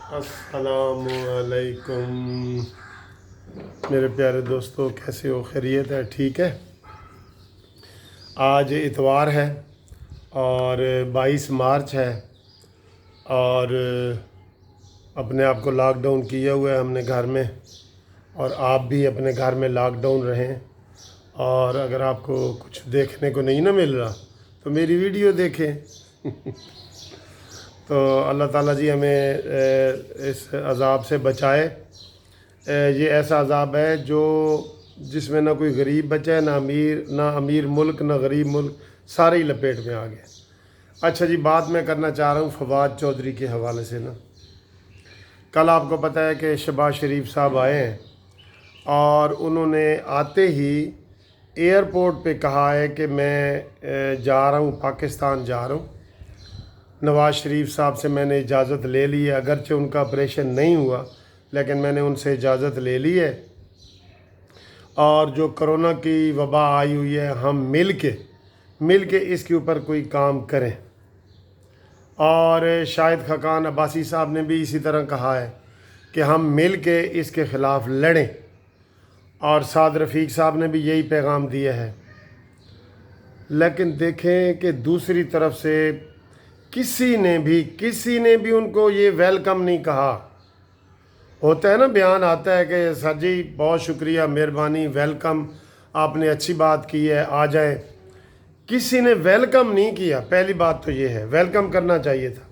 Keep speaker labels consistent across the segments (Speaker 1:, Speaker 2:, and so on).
Speaker 1: अस्सलामुअलैकुम मेरे प्यारे दोस्तों, कैसे हो? खैरियत है? ठीक है। आज इतवार है और 22 मार्च है और अपने आप को लॉकडाउन किया हुआ है हमने घर में, और आप भी अपने घर में लॉकडाउन रहें। और अगर आपको कुछ देखने को नहीं ना मिल रहा तो मेरी वीडियो देखें। तो अल्लाह ताला जी हमें इस अज़ाब से बचाए। ये ऐसा अज़ाब है जिसमें ना कोई गरीब बचा है, ना अमीर मुल्क, ना गरीब मुल्क, सारे ही लपेट में आ गए। अच्छा जी, बात मैं करना चाह रहा हूँ फवाद चौधरी के हवाले से ना। कल आपको पता है कि शहबाज शरीफ साहब आए हैं और उन्होंने आते ही एयरपोर्ट पे कहा है कि मैं जा रहा हूँ, पाकिस्तान जा रहा हूँ। नवाज़ शरीफ साहब से मैंने इजाज़त ले ली है, अगरचे उनका ऑपरेशन नहीं हुआ लेकिन मैंने उनसे इजाज़त ले ली है। और जो कोरोना की वबा आई हुई है, हम मिल के इसके ऊपर कोई काम करें। और शाहिद खाकान अब्बासी साहब ने भी इसी तरह कहा है कि हम मिल के इसके ख़िलाफ़ लड़ें, और साद रफ़ीक साहब ने भी यही पैगाम दिया है। लेकिन देखें कि दूसरी तरफ से किसी ने भी उनको ये वेलकम नहीं कहा। होता है ना, बयान आता है कि सर जी बहुत शुक्रिया, मेहरबानी, वेलकम, आपने अच्छी बात की है, आ जाए। किसी ने वेलकम नहीं किया। पहली बात तो ये है, वेलकम करना चाहिए था।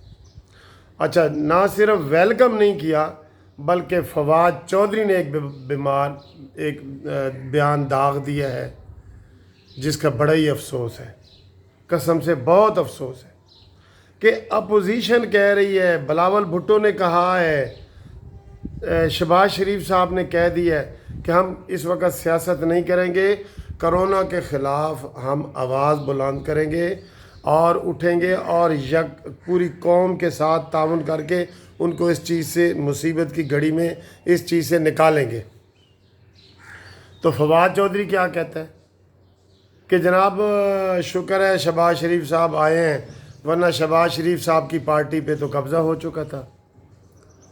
Speaker 1: अच्छा, ना सिर्फ वेलकम नहीं किया बल्कि फवाद चौधरी ने एक बयान दाग दिया है जिसका बड़ा ही अफसोस है, कसम से बहुत अफसोस है कि अपोजिशन कह रही है। बिलावल भुट्टो ने कहा है, शहबाज शरीफ साहब ने कह दिया है कि हम इस वक्त सियासत नहीं करेंगे, कोरोना के ख़िलाफ़ हम आवाज़ बुलंद करेंगे और उठेंगे और पूरी कौम के साथ ताउन करके उनको इस चीज़ से, मुसीबत की घड़ी में इस चीज़ से निकालेंगे। तो फवाद चौधरी क्या कहता है कि जनाब शुक्र है शहबाज शरीफ साहब आए हैं, वरना शहबाज शरीफ साहब की पार्टी पे तो कब्ज़ा हो चुका था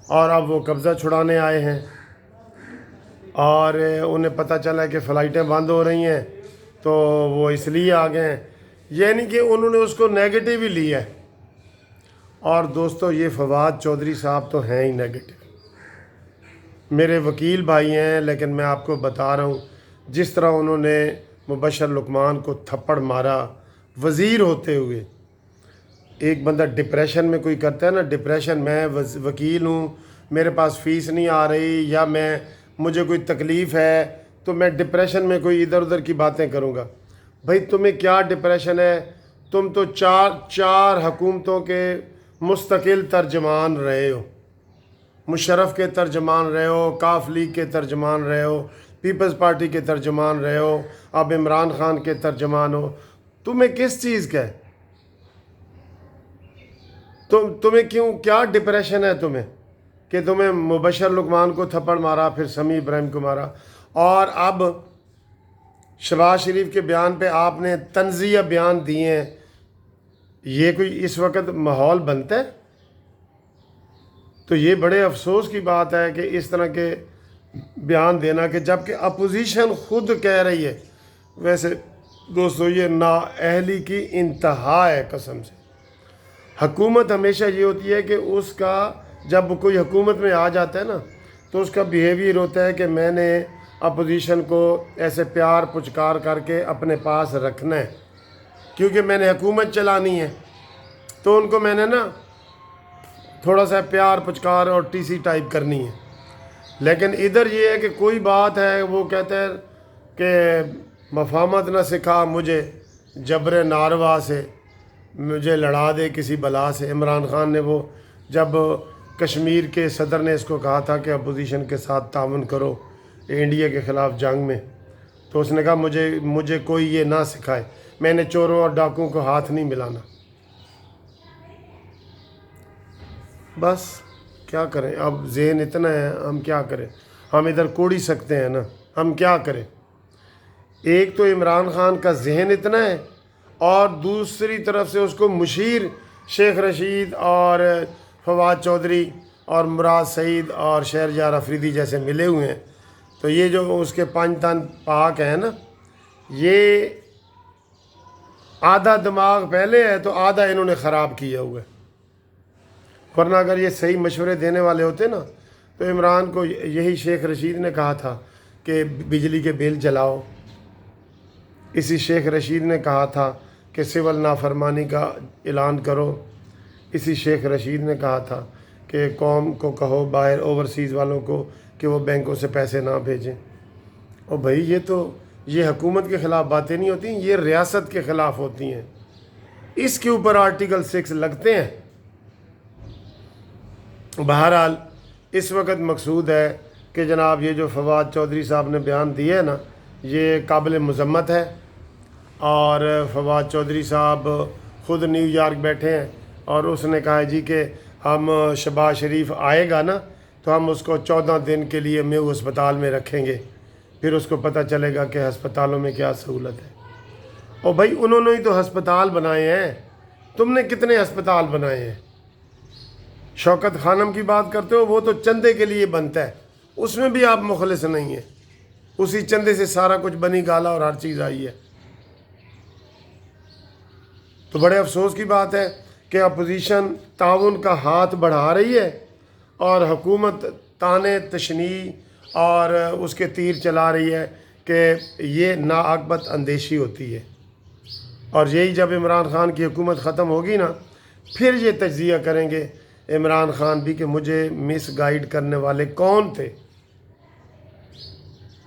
Speaker 1: और अब वो कब्ज़ा छुड़ाने आए हैं। और उन्हें पता चला कि फ़्लाइटें बंद हो रही हैं तो वो इसलिए आ गए हैं, यानी कि उन्होंने उसको नेगेटिव ही लिया है। और दोस्तों, ये फवाद चौधरी साहब तो हैं ही नेगेटिव। मेरे वकील भाई हैं, लेकिन मैं आपको बता रहा हूँ जिस तरह उन्होंने मुबशर लुकमान को थप्पड़ मारा वज़ीर होते हुए। एक बंदा डिप्रेशन में कोई करता है ना, डिप्रेशन, मैं वकील हूँ, मेरे पास फ़ीस नहीं आ रही, या मुझे कोई तकलीफ़ है तो मैं डिप्रेशन में कोई इधर उधर की बातें करूँगा। भाई तुम्हें क्या डिप्रेशन है? तुम तो चार हुकूमतों के मुस्तकिल तर्जमान रहे हो। मुशर्रफ के तर्जमान रहे हो, काफ लीग के तर्जमान रहे हो, पीपल्स पार्टी के तर्जमान रहे हो, अब इमरान खान के तर्जमान हो। तुम्हें किस चीज़ का है? तुम्हें क्या डिप्रेशन है तुम्हें कि तुम्हें मुबशर लुकमान को थप्पड़ मारा, फिर समी इब्राहिम को मारा, और अब शहबाज शरीफ के बयान पे आपने तंज़िया बयान दिए हैं। ये कोई इस वक्त माहौल बनता है? तो ये बड़े अफसोस की बात है कि इस तरह के बयान देना, कि जबकि अपोजिशन खुद कह रही है। वैसे दोस्तों, ये नाअहली की इंतहा है कसम से। हुकूमत हमेशा ये होती है कि उसका, जब कोई हुकूमत में आ जाता है ना, तो उसका बिहेवियर होता है कि मैंने अपोजिशन को ऐसे प्यार पुचकार करके अपने पास रखना है, क्योंकि मैंने हुकूमत चलानी है। तो उनको मैंने ना थोड़ा सा प्यार पुचकार और टीसी टाइप करनी है। लेकिन इधर ये है कि कोई बात है, वो कहते हैं कि मफामत ना सिखा मुझे जबर नारवा से, मुझे लड़ा दे किसी बला से। इमरान खान ने वो जब कश्मीर के सदर ने इसको कहा था कि अपोजिशन के साथ ताउन करो इंडिया के ख़िलाफ़ जंग में, तो उसने कहा मुझे कोई ये ना सिखाए, मैंने चोरों और डाकुओं को हाथ नहीं मिलाना। बस क्या करें, अब ज़हन इतना है, हम क्या करें? हम इधर कोड़ ही सकते हैं ना, हम क्या करें? एक तो इमरान खान का जहन इतना है, और दूसरी तरफ से उसको मुशीर शेख रशीद और फवाद चौधरी اور مراد سعید اور شہرجار افریدی جیسے ملے ہوئے ہیں، تو یہ جو اس کے 5 تن پاک ہیں نا، یہ آدھا دماغ پہلے ہے تو آدھا انہوں نے خراب کیا ہوا ہے۔ ورنہ اگر یہ صحیح مشورے دینے والے ہوتے نا تو عمران کو یہی شیخ رشید نے کہا تھا کہ بجلی کے بل جلاؤ، اسی شیخ رشید نے کہا تھا کہ سول نافرمانی کا اعلان کرو، اسی شیخ رشید نے کہا تھا کہ قوم کو کہو باہر اوورسیز والوں کو کہ وہ بینکوں سے پیسے نہ بھیجیں۔ اور بھائی یہ حکومت کے خلاف باتیں نہیں ہوتی، یہ ریاست کے خلاف ہوتی ہیں۔ اس کے اوپر آرٹیکل 6 لگتے ہیں۔ بہرحال اس وقت مقصود ہے کہ جناب یہ جو فواد چودھری صاحب نے بیان دیا ہے نا، یہ قابل مذمت ہے، اور فواد چودھری صاحب خود نیو یارک بیٹھے ہیں اور اس نے کہا جی کہ ہم شہباز شریف آئے گا نا تو ہم اس کو 14 دن کے لیے میو ہسپتال میں رکھیں گے، پھر اس کو پتہ چلے گا کہ ہسپتالوں میں کیا سہولت ہے۔ اور بھائی انہوں نے ہی تو ہسپتال بنائے ہیں، تم نے کتنے ہسپتال بنائے ہیں؟ شوکت خانم کی بات کرتے ہو، وہ تو چندے کے لیے بنتا ہے، اس میں بھی آپ مخلص نہیں ہیں، اسی چندے سے سارا کچھ بنی گالا اور ہر چیز آئی ہے۔ تو بڑے افسوس کی بات ہے کہ اپوزیشن تعاون کا ہاتھ بڑھا رہی ہے اور حکومت تانے تشنیع اور اس کے تیر چلا رہی ہے کہ یہ ناعاقبت اندیشی ہوتی ہے، اور یہی جب عمران خان کی حکومت ختم ہوگی نا پھر یہ تجزیہ کریں گے عمران خان بھی کہ مجھے مس گائیڈ کرنے والے کون تھے،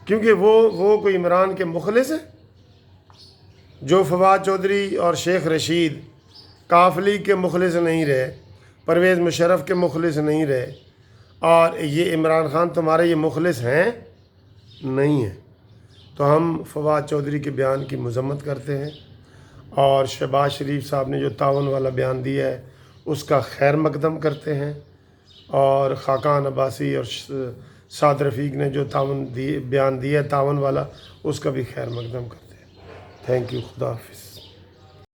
Speaker 1: کیونکہ وہ کوئی عمران کے مخلص ہیں؟ جو فواد چودھری اور شیخ رشید کاف لیگ کے مخلص نہیں رہے، پرویز مشرف کے مخلص نہیں رہے، اور یہ عمران خان تمہارے یہ مخلص ہیں نہیں ہیں، تو ہم فواد چودھری کے بیان کی مذمت کرتے ہیں، اور شہباز شریف صاحب نے جو تعاون والا بیان دیا ہے اس کا خیر مقدم کرتے ہیں، اور خاقان عباسی اور سعد رفیق نے جو بیان دیا ہے تعاون والا، اس کا بھی خیر مقدم کرتے ہیں۔ تھینک یو، خدا حافظ۔